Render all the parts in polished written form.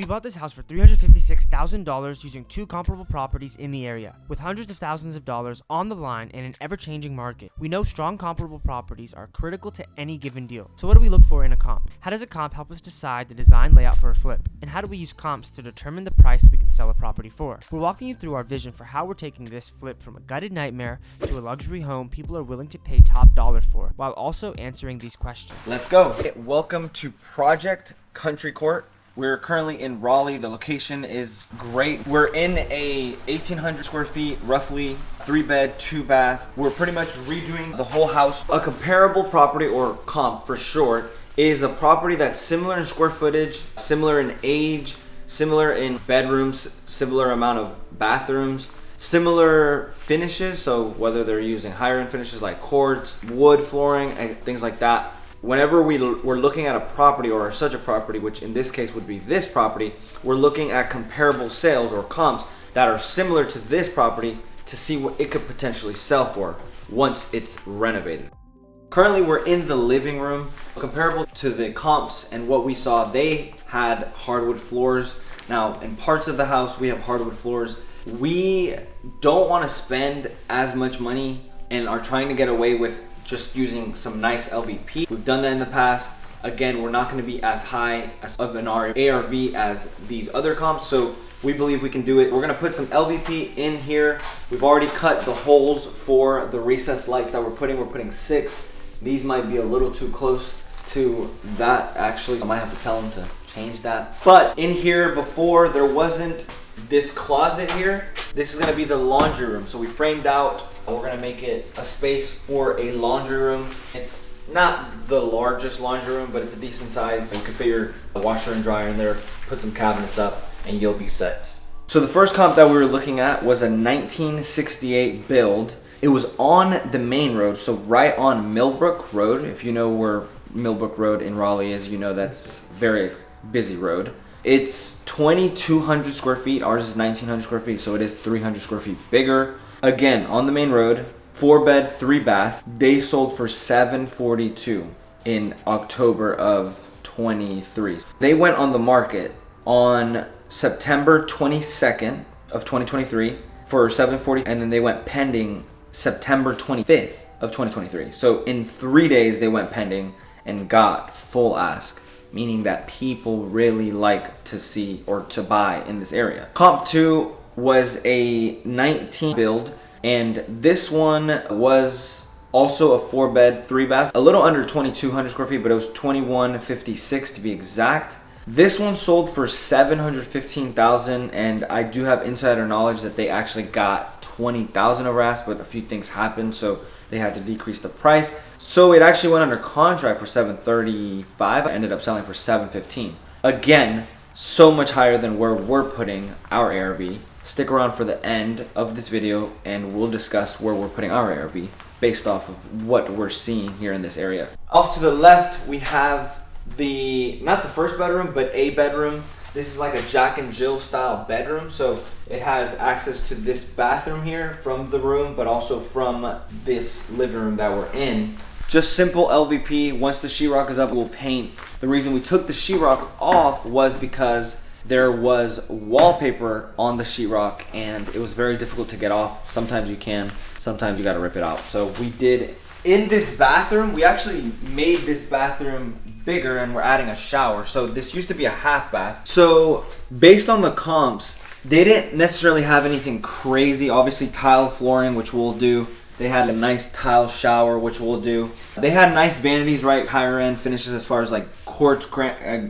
We bought this house for $356,000 using 2 comparable properties in the area. With hundreds of thousands of dollars on the line in an ever-changing market, we know strong comparable properties are critical to any given deal. So what do we look for in a comp? How does a comp help us decide the design layout for a flip? And how do we use comps to determine the price we can sell a property for? We're walking you through our vision for how we're taking this flip from a gutted nightmare to a luxury home people are willing to pay top dollar for, while also answering these questions. Let's go. Welcome to Project Country Court. We're currently in Raleigh. The location is great. We're in a 1,800 square feet, roughly 3-bed, 2-bath. We're pretty much redoing the whole house. A comparable property, or comp for short, is a property that's similar in square footage, similar in age, similar in bedrooms, similar amount of bathrooms, similar finishes. So whether they're using higher end finishes like quartz, wood flooring, and things like that. Whenever we're looking at a property or such a property, which in this case would be this property, we're looking at comparable sales or comps that are similar to this property to see what it could potentially sell for once it's renovated. Currently, we're in the living room. Comparable to the comps and what we saw, they had hardwood floors. Now, in parts of the house, we have hardwood floors. We don't want to spend as much money and are trying to get away with just using some nice LVP. We've done that in the past. Again, we're not going to be as high of an ARV as these other comps, so we believe we can do it. We're going to put some LVP in here. We've already cut the holes for the recessed lights that we're putting. We're putting 6. These might be a little too close to that, actually. I might have to tell them to change that. But in here, before, there wasn't this closet here. This is going to be the laundry room. So we framed out. We're gonna make it a space for a laundry room. It's not the largest laundry room, but it's a decent size. You can fit your washer and dryer in there, put some cabinets up, and you'll be set. So the first comp that we were looking at was a 1968 build. It was on the main road, so right on Millbrook Road. If you know where Millbrook Road in Raleigh is, you know that's a very busy road. It's 2,200 square feet. Ours is 1,900 square feet, so it is 300 square feet bigger. Again, on the main road, 4-bed, 3-bath. They sold for $742 in October of 23. They went on the market on September 22nd of 2023 for $740, and then they went pending September 25th of 2023. So in 3 days, they went pending and got full ask, meaning that people really like to see or to buy in this area. Comp 2 was a 19 build, and this one was also a 4-bed, 3-bath, a little under 2,200 square feet, but it was 2,156 to be exact. This one sold for $715,000, and I do have insider knowledge that they actually got $20,000 over ask, but a few things happened, so they had to decrease the price. So it actually went under contract for $735. I ended up selling for $715. Again, so much higher than where we're putting our ARV. Stick around for the end of this video and we'll discuss where we're putting our ARV based off of what we're seeing here in this area. Off to the left, we have not the first bedroom, but a bedroom. This is like a Jack and Jill style bedroom. So it has access to this bathroom here from the room, but also from this living room that we're in. Just simple LVP. Once the sheetrock is up, we'll paint. The reason we took the sheetrock off was because there was wallpaper on the sheetrock and it was very difficult to get off. Sometimes you can, sometimes you gotta rip it out. So we did. In this bathroom, we actually made this bathroom bigger and we're adding a shower. So this used to be a half bath. So based on the comps, they didn't necessarily have anything crazy. Obviously tile flooring, which we'll do. They had a nice tile shower, which we'll do. They had nice vanities, right? Higher end finishes as far as like quartz.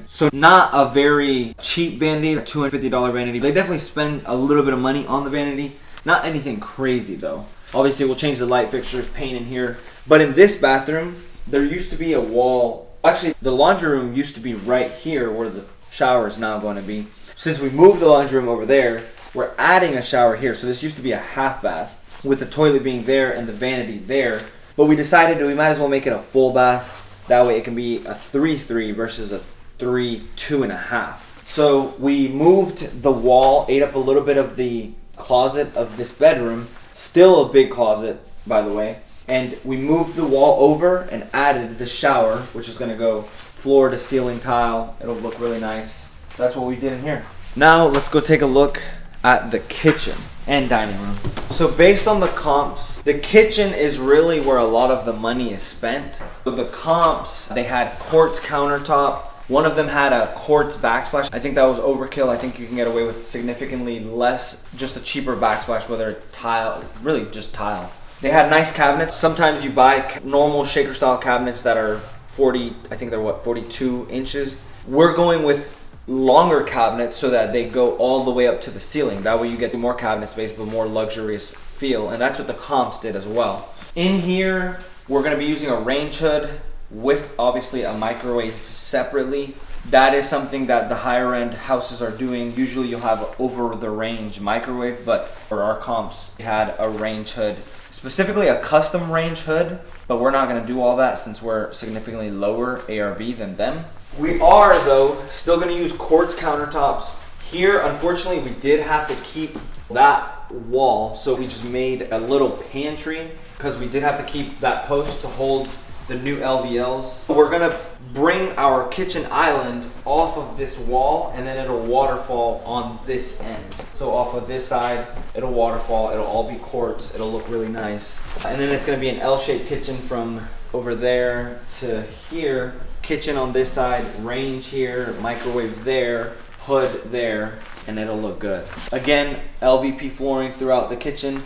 So not a very cheap vanity, a $250 vanity. They definitely spend a little bit of money on the vanity. Not anything crazy though. Obviously we'll change the light fixtures, paint in here. But in this bathroom, there used to be a wall. Actually, the laundry room used to be right here where the shower is now going to be. Since we moved the laundry room over there, we're adding a shower here. So this used to be a half bath, with the toilet being there and the vanity there. But we decided we might as well make it a full bath. That way it can be a 3-3 versus a 3-2.5. So we moved the wall, ate up a little bit of the closet of this bedroom. Still a big closet, by the way. And we moved the wall over and added the shower, which is gonna go floor to ceiling tile. It'll look really nice. that's what we did in here. Now let's go take a look at the kitchen and dining room. So based on the comps, the kitchen is really where a lot of the money is spent. So the comps, they had quartz countertop. One of them had a quartz backsplash. I think that was overkill. I think you can get away with significantly less, just a cheaper backsplash, whether tile, really just tile. They had nice cabinets. Sometimes you buy normal shaker style cabinets that are 40, I think they're 42 inches. We're going with longer cabinets so that they go all the way up to the ceiling. That way you get more cabinet space but more luxurious feel, and that's what the comps did as well. In here, we're gonna be using a range hood with obviously a microwave separately. That is something that the higher end houses are doing. Usually you'll have over the range microwave, but for our comps, we had a range hood, specifically a custom range hood, but we're not gonna do all that since we're significantly lower ARV than them. We are though still gonna use quartz countertops. Here, unfortunately, we did have to keep that wall, so we just made a little pantry because we did have to keep that post to hold the new LVLs. We're gonna bring our kitchen island off of this wall and then it'll waterfall on this end. So off of this side, it'll waterfall, it'll all be quartz, it'll look really nice. And then it's gonna be an L-shaped kitchen from over there to here. Kitchen on this side, range here, microwave there, hood there, and it'll look good. Again, LVP flooring throughout the kitchen.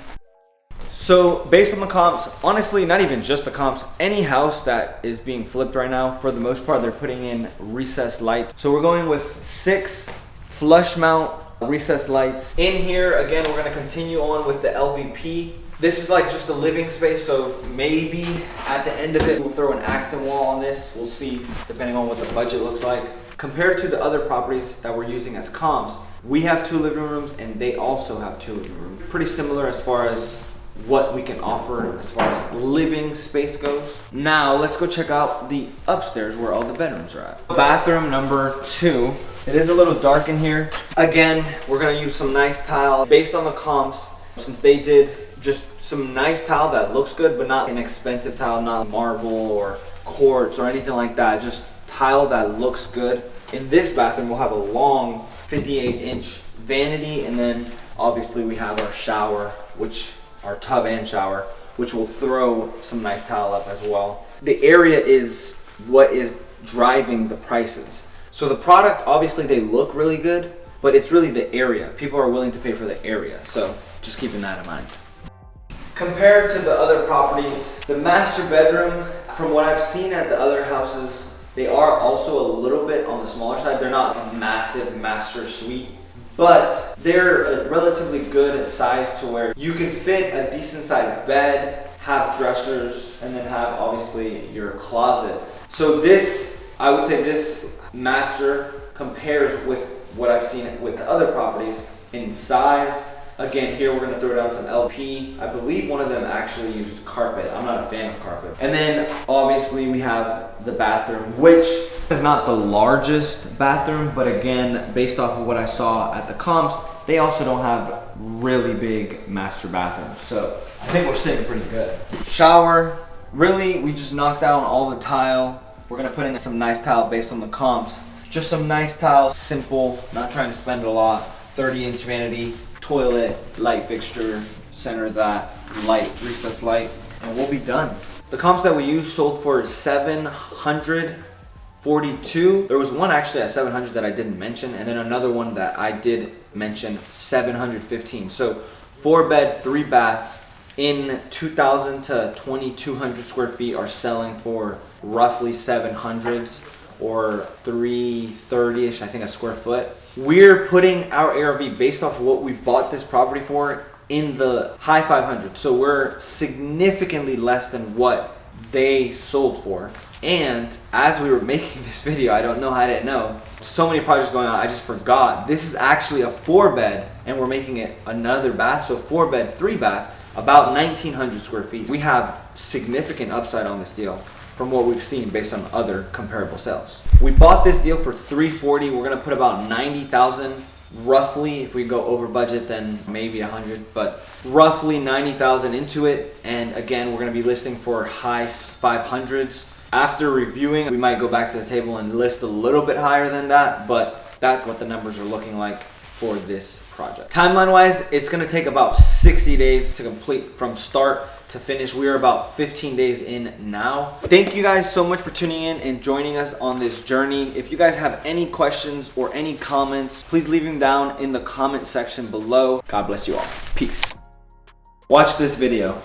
So based on the comps, honestly, not even just the comps, any house that is being flipped right now, for the most part, they're putting in recessed lights. So we're going with 6 flush mount recessed lights. In here, again, we're gonna continue on with the LVP. This is like just a living space, so maybe at the end of it, we'll throw an accent wall on this. We'll see, depending on what the budget looks like. Compared to the other properties that we're using as comps, we have 2 living rooms and they also have 2 living rooms. Pretty similar as far as what we can offer as far as living space goes. Now let's go check out the upstairs where all the bedrooms are at. Bathroom number 2. It is a little dark in here. Again, we're gonna use some nice tile based on the comps, since they did just some nice tile that looks good, but not an expensive tile, not marble or quartz or anything like that. Just tile that looks good. In this bathroom, we'll have a long 58-inch vanity, and then obviously we have our shower, which our tub and shower, which will throw some nice tile up as well. The area is what is driving the prices. So the product, obviously they look really good, but it's really the area. People are willing to pay for the area. So just keeping that in mind. Compared to the other properties, the master bedroom, from what I've seen at the other houses, they are also a little bit on the smaller side. They're not a massive master suite, but they're a relatively good size to where you can fit a decent sized bed, have dressers, and then have obviously your closet. So this, I would say this master compares with what I've seen with the other properties in size. Again, here we're gonna throw down some LP. I believe one of them actually used carpet. I'm not a fan of carpet. And then obviously we have the bathroom, which is not the largest bathroom, but again, based off of what I saw at the comps, they also don't have really big master bathrooms. So I think we're sitting pretty good. Shower, really, we just knocked down all the tile. We're gonna put in some nice tile based on the comps. Just some nice tile, simple, not trying to spend a lot. 30-inch vanity, toilet, light fixture, center of that, light, recessed light, and we'll be done. The comps that we used sold for 742. There was one actually at 700 that I didn't mention, and then another one that I did mention, 715. So 4 bed, 3 baths in 2,000 to 2,200 square feet are selling for roughly 700s or 330-ish, I think, a square foot. We're putting our ARV based off of what we bought this property for in the high 500s. So we're significantly less than what they sold for. And as we were making this video, I don't know how I didn't know, so many projects going on, I just forgot. This is actually a 4 bed and we're making it another bath. So 4 bed, 3 bath, about 1,900 square feet. We have significant upside on this deal from what we've seen based on other comparable sales. We bought this deal for $340. We're gonna put about 90,000 roughly. If we go over budget, then maybe 100, but roughly 90,000 into it. And again, we're gonna be listing for high 500s. After reviewing, we might go back to the table and list a little bit higher than that, but That's what the numbers are looking like for this project. Timeline wise, it's gonna take about 60 days to complete from start to finish. We are about 15 days in now. Thank you guys so much for tuning in and joining us on this journey. If you guys have any questions or any comments, please leave them down in the comment section below. God bless you all. Peace. Watch this video.